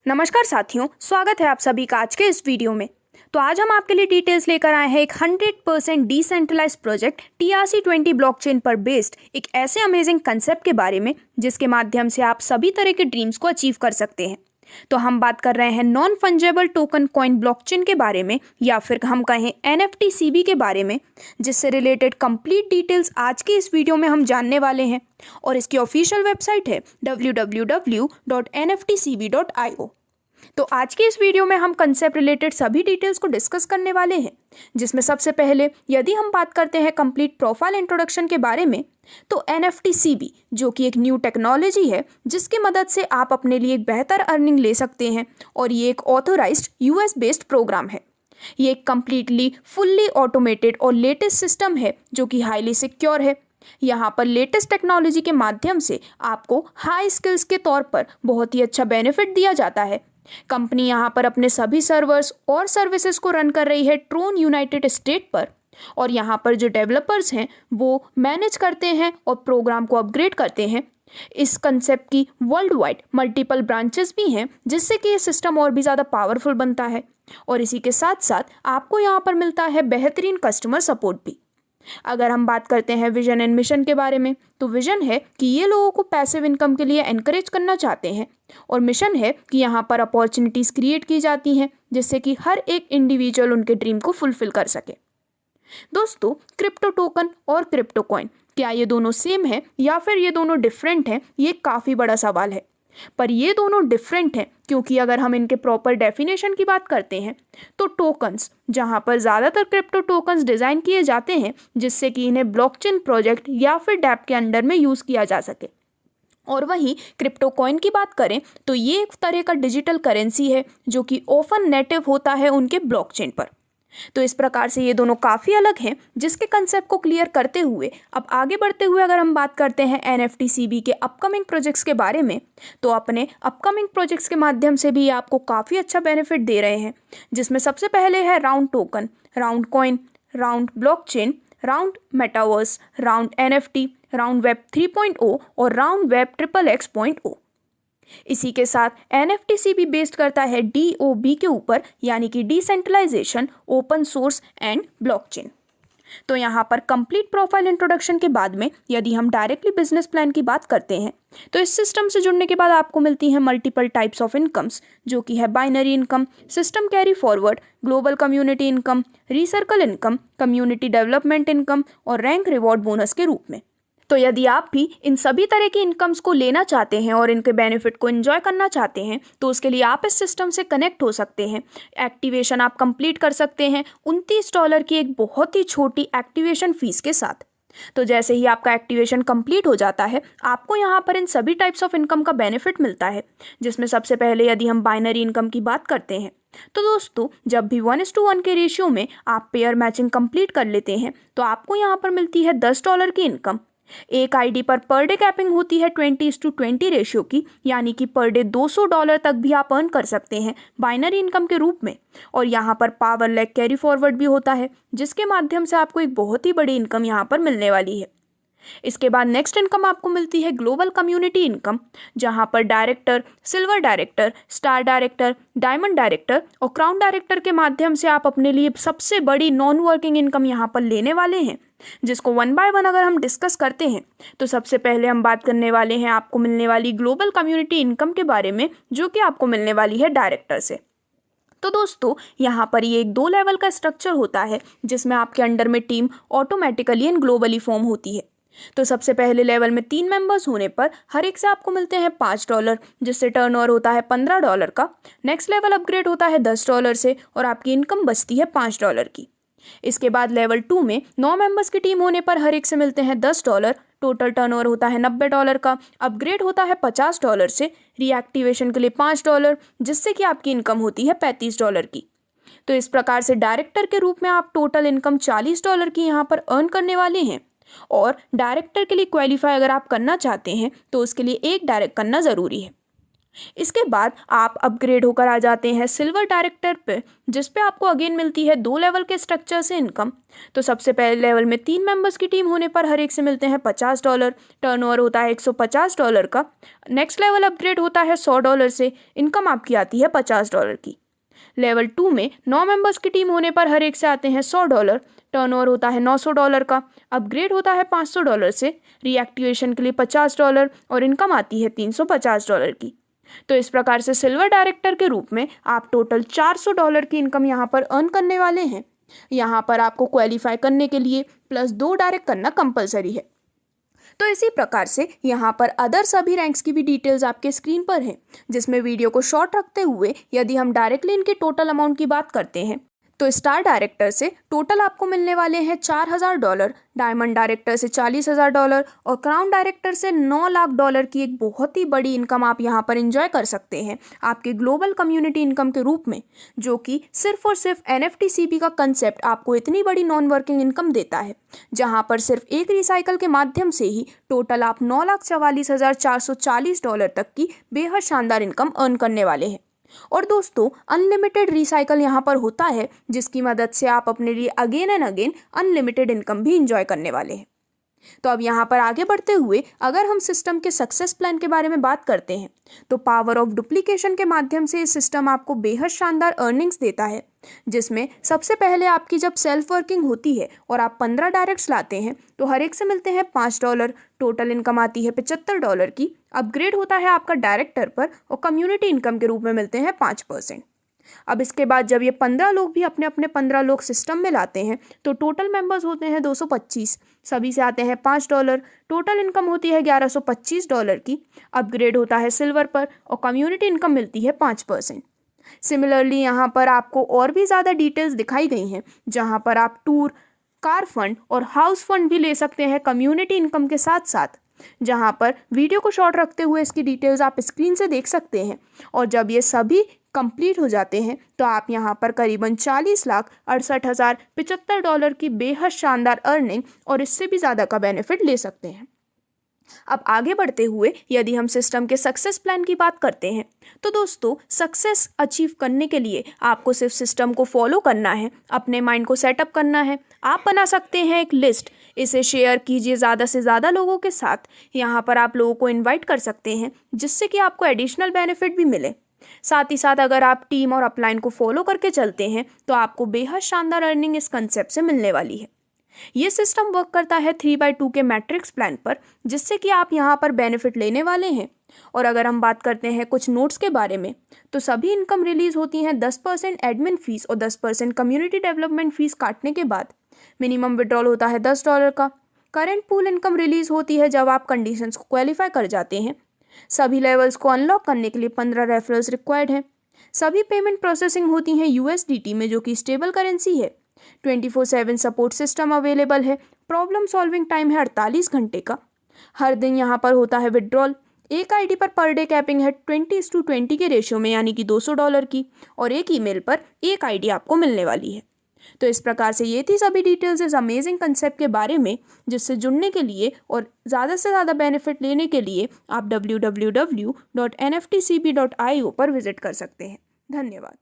नमस्कार साथियों, स्वागत है आप सभी का आज के इस वीडियो में। तो आज हम आपके लिए डिटेल्स लेकर आए हैं एक 100% डिसेंट्रलाइज प्रोजेक्ट TRC-20 ब्लॉकचेन पर बेस्ड एक ऐसे अमेजिंग कंसेप्ट के बारे में जिसके माध्यम से आप सभी तरह के ड्रीम्स को अचीव कर सकते हैं। तो हम बात कर रहे हैं non fungible token coin blockchain के बारे में, या फिर हम कहें NFT CB के बारे में, जिससे रिलेटेड कंप्लीट डिटेल्स आज के इस वीडियो में हम जानने वाले हैं। और इसकी ऑफिशियल वेबसाइट है www.nftcb.io। तो आज की इस वीडियो में हम कंसेप्ट रिलेटेड सभी डिटेल्स को डिस्कस करने वाले हैं, जिसमें सबसे पहले यदि हम बात करते हैं कंप्लीट प्रोफाइल इंट्रोडक्शन के बारे में, तो NFT CB जो कि एक न्यू टेक्नोलॉजी है जिसकी मदद से आप अपने लिए एक बेहतर अर्निंग ले सकते हैं, और ये एक ऑथोराइज्ड US बेस्ड प्रोग्राम है। ये एक कम्प्लीटली फुल्ली ऑटोमेटेड और लेटेस्ट सिस्टम है जो कि हाईली सिक्योर है। यहाँ पर लेटेस्ट टेक्नोलॉजी के माध्यम से आपको हाई स्किल्स के तौर पर बहुत ही अच्छा बेनिफिट दिया जाता है। कंपनी यहाँ पर अपने सभी सर्वर्स और सर्विसेज को रन कर रही है ट्रोन यूनाइटेड स्टेट पर, और यहाँ पर जो डेवलपर्स हैं वो मैनेज करते हैं और प्रोग्राम को अपग्रेड करते हैं। इस कंसेप्ट की वर्ल्ड वाइड मल्टीपल ब्रांचेस भी हैं, जिससे कि ये सिस्टम और भी ज़्यादा पावरफुल बनता है। और इसी के साथ साथ आपको यहाँ पर मिलता है बेहतरीन कस्टमर सपोर्ट भी। अगर हम बात करते हैं विजन एंड मिशन के बारे में, तो विजन है कि ये लोगों को पैसिव इनकम के लिए एनकरेज करना चाहते हैं, और मिशन है कि यहाँ पर अपॉर्चुनिटीज़ क्रिएट की जाती हैं जिससे कि हर एक इंडिविजुअल उनके ड्रीम को फुलफिल कर सके। दोस्तों, क्रिप्टो टोकन और क्रिप्टो कॉइन, क्या ये दोनों सेम है या फिर ये दोनों डिफरेंट हैं? ये काफ़ी बड़ा सवाल है। पर ये दोनों डिफरेंट हैं क्योंकि अगर हम इनके प्रॉपर डेफिनेशन की बात करते हैं तो टोकन्स, जहां पर ज़्यादातर क्रिप्टो टोकन्स डिज़ाइन किए जाते हैं जिससे कि इन्हें ब्लॉकचेन प्रोजेक्ट या फिर डैप के अंडर में यूज़ किया जा सके, और वहीं क्रिप्टो कॉइन की बात करें तो ये एक तरह का डिजिटल करेंसी है जो कि ओपन नेटिव होता है उनके ब्लॉकचेन पर। तो इस प्रकार से ये दोनों काफ़ी अलग हैं, जिसके कंसेप्ट को क्लियर करते हुए अब आगे बढ़ते हुए अगर हम बात करते हैं NFT CB के अपकमिंग प्रोजेक्ट्स के बारे में, तो अपने अपकमिंग प्रोजेक्ट्स के माध्यम से भी ये आपको काफ़ी अच्छा बेनिफिट दे रहे हैं, जिसमें सबसे पहले है round token, round coin, round blockchain, round metaverse, round NFT, round web 3.0 और राउंड वेब XXX.0। इसी के साथ NFT CB बेस्ड करता है DOB के ऊपर, यानी कि decentralisation, open source and blockchain. तो यहाँ पर कंप्लीट प्रोफाइल इंट्रोडक्शन के बाद में यदि हम डायरेक्टली बिजनेस प्लान की बात करते हैं, तो इस सिस्टम से जुड़ने के बाद आपको मिलती हैं मल्टीपल टाइप्स ऑफ इनकम्स, जो कि है binary income, system carry forward, global community income, recircle income, community development income और रैंक रिवॉर्ड बोनस के रूप में। तो यदि आप भी इन सभी तरह की इनकम्स को लेना चाहते हैं और इनके बेनिफिट को एंजॉय करना चाहते हैं, तो उसके लिए आप इस सिस्टम से कनेक्ट हो सकते हैं। एक्टिवेशन आप कंप्लीट कर सकते हैं $29 की एक बहुत ही छोटी एक्टिवेशन फीस के साथ। तो जैसे ही आपका एक्टिवेशन कंप्लीट हो जाता है, आपको यहाँ पर इन सभी टाइप्स ऑफ इनकम का बेनिफिट मिलता है, जिसमें सबसे पहले यदि हम बाइनरी इनकम की बात करते हैं, तो दोस्तों जब भी 1:1 के रेशियो में आप पेयर मैचिंग कंप्लीट कर लेते हैं तो आपको यहाँ पर मिलती है $10 की इनकम। एक आईडी पर डे कैपिंग होती है 20:20 रेशियो की, यानी कि पर डे $200 तक भी आप अर्न कर सकते हैं बाइनरी इनकम के रूप में। और यहाँ पर पावर लेग कैरी फॉरवर्ड भी होता है, जिसके माध्यम से आपको एक बहुत ही बड़ी इनकम यहाँ पर मिलने वाली है। इसके बाद नेक्स्ट इनकम आपको मिलती है ग्लोबल कम्युनिटी इनकम, जहाँ पर director, silver director, star director, diamond director और क्राउन डायरेक्टर के माध्यम से आप अपने लिए सबसे बड़ी नॉन वर्किंग इनकम यहाँ पर लेने वाले हैं, जिसको 1 बाय 1 अगर हम डिस्कस करते हैं तो सबसे पहले हम बात करने वाले हैं आपको मिलने वाली ग्लोबल कम्युनिटी इनकम के बारे में, जो कि आपको मिलने वाली है डायरेक्टर से। तो दोस्तों यहाँ पर ये एक 2 लेवल का स्ट्रक्चर होता है, जिसमें आपके अंडर में team automatically and globally form होती है। तो सबसे पहले लेवल में 3 मेंबर्स होने पर हर एक से आपको मिलते हैं $5, जिससे टर्नओवर होता है $15 का। नेक्स्ट लेवल अपग्रेड होता है $10 से और आपकी इनकम बचती है $5 की। इसके बाद लेवल 2 में 9 मेंबर्स की टीम होने पर हर एक से मिलते हैं $10, टोटल टर्नओवर होता है $90 का, अपग्रेड होता है $50 से, रीएक्टिवेशन के लिए $5, जिससे कि आपकी इनकम होती है $35 की। तो इस प्रकार से डायरेक्टर के रूप में आप टोटल इनकम $40 की यहाँ पर अर्न करने वाले हैं। और डायरेक्टर के लिए क्वालिफाई अगर आप करना चाहते हैं तो उसके लिए 1 डायरेक्ट करना ज़रूरी है। इसके बाद आप अपग्रेड होकर आ जाते हैं सिल्वर डायरेक्टर पे, जिस पे आपको अगेन मिलती है 2 लेवल के स्ट्रक्चर से इनकम। तो सबसे पहले लेवल में 3 मेंबर्स की टीम होने पर हर एक से मिलते हैं $50, टर्नओवर होता है $150 का। नेक्स्ट लेवल अपग्रेड होता है $100 से, इनकम आपकी आती है $50 की। लेवल 2 में 9 मेंबर्स की टीम होने पर हर एक से आते हैं $100, टर्नओवर होता है $900 का। अपग्रेड होता है $500 से, रीएक्टिवेशन के लिए $50 और इनकम आती है $350 की। तो इस प्रकार से सिल्वर डायरेक्टर के रूप में आप टोटल $400 की इनकम यहाँ पर अर्न करने वाले हैं। यहाँ पर आपको क्वालिफाई करने के लिए +2 डायरेक्ट करना कंपलसरी है। तो इसी प्रकार से यहाँ पर अदर सभी रैंक्स की भी डिटेल्स आपके स्क्रीन पर हैं, जिसमें वीडियो को शॉर्ट रखते हुए यदि हम डायरेक्टली इनके टोटल अमाउंट की बात करते हैं तो स्टार डायरेक्टर से टोटल आपको मिलने वाले हैं $4000, डायमंड डायरेक्टर से $40000 और क्राउन डायरेक्टर से $9 लाख की एक बहुत ही बड़ी इनकम आप यहाँ पर एंजॉय कर सकते हैं आपके ग्लोबल कम्युनिटी इनकम के रूप में, जो कि सिर्फ और सिर्फ NFTCP का कंसेप्ट आपको इतनी बड़ी नॉन वर्किंग इनकम देता है, जहाँ पर सिर्फ एक रिसाइकल के माध्यम से ही टोटल आप $9,44,440 तक की बेहद शानदार इनकम अर्न करने वाले हैं। और दोस्तों अनलिमिटेड रिसाइकल यहाँ पर होता है, जिसकी मदद से आप अपने लिए again and again unlimited income भी इंजॉय करने वाले हैं। तो अब यहाँ पर आगे बढ़ते हुए अगर हम सिस्टम के सक्सेस प्लान के बारे में बात करते हैं तो पावर ऑफ डुप्लीकेशन के माध्यम से इस सिस्टम आपको बेहद शानदार अर्निंग्स देता है, जिसमें सबसे पहले आपकी जब सेल्फ वर्किंग होती है और आप 15 डायरेक्ट्स लाते हैं तो हर एक से मिलते हैं $5, टोटल इनकम आती है $75 की। अपग्रेड होता है आपका डायरेक्टर पर और कम्युनिटी इनकम के रूप में मिलते हैं 5%। अब इसके बाद जब ये 15 लोग भी अपने अपने 15 लोग सिस्टम में लाते हैं तो टोटल मेंबर्स होते हैं 225, सभी से आते हैं $5, टोटल इनकम होती है $1125 की। अपग्रेड होता है सिल्वर पर और कम्युनिटी इनकम मिलती है 5%। सिमिलरली यहाँ पर आपको और भी ज़्यादा डिटेल्स दिखाई गई हैं, जहाँ पर आप टूर, कार फंड और हाउस फंड भी ले सकते हैं कम्युनिटी इनकम के साथ साथ, जहाँ पर वीडियो को शॉर्ट रखते हुए इसकी डिटेल्स आप स्क्रीन से देख सकते हैं। और जब ये सभी कंप्लीट हो जाते हैं तो आप यहाँ पर करीबन $40,68,075 की बेहद शानदार अर्निंग और इससे भी ज़्यादा का बेनिफिट ले सकते हैं। अब आगे बढ़ते हुए यदि हम सिस्टम के सक्सेस प्लान की बात करते हैं तो दोस्तों सक्सेस अचीव करने के लिए आपको सिर्फ सिस्टम को फॉलो करना है, अपने माइंड को सेटअप करना है। आप बना सकते हैं एक लिस्ट, इसे शेयर कीजिए ज़्यादा से ज़्यादा लोगों के साथ। यहाँ पर आप लोगों को इन्वाइट कर सकते हैं जिससे कि आपको एडिशनल बेनिफिट भी मिले। साथ ही साथ अगर आप टीम और अपलाइन को फॉलो करके चलते हैं तो आपको बेहद शानदार अर्निंग इस कंसेप्ट से मिलने वाली है। ये सिस्टम वर्क करता है 3x2 के मैट्रिक्स प्लान पर, जिससे कि आप यहाँ पर बेनिफिट लेने वाले हैं। और अगर हम बात करते हैं कुछ नोट्स के बारे में तो सभी इनकम रिलीज होती हैं 10% एडमिन फीस और 10% कम्युनिटी डेवलपमेंट फीस काटने के बाद। मिनिमम विड्रॉल होता है $10 का। करंट पूल इनकम रिलीज होती है जब आप कंडीशंस को क्वालिफाई कर जाते हैं। सभी लेवल्स को अनलॉक करने के लिए 15 रेफरल्स रिक्वायर्ड हैं। सभी पेमेंट प्रोसेसिंग होती हैं USDT में, जो कि स्टेबल करेंसी है। 24/7 सपोर्ट सिस्टम अवेलेबल है। प्रॉब्लम सॉल्विंग टाइम है 48 घंटे का। हर दिन यहाँ पर होता है विड्रॉल। एक आईडी पर डे कैपिंग है 20:20 के रेशियो में, यानी कि $200 की, और एक ईमेल पर एक आईडी आपको मिलने वाली है। तो इस प्रकार से ये थी सभी डिटेल्स इस अमेजिंग कंसेप्ट के बारे में, जिससे जुड़ने के लिए और ज़्यादा से ज़्यादा बेनिफिट लेने के लिए आप www.nftcp.io पर विजिट कर सकते हैं। धन्यवाद।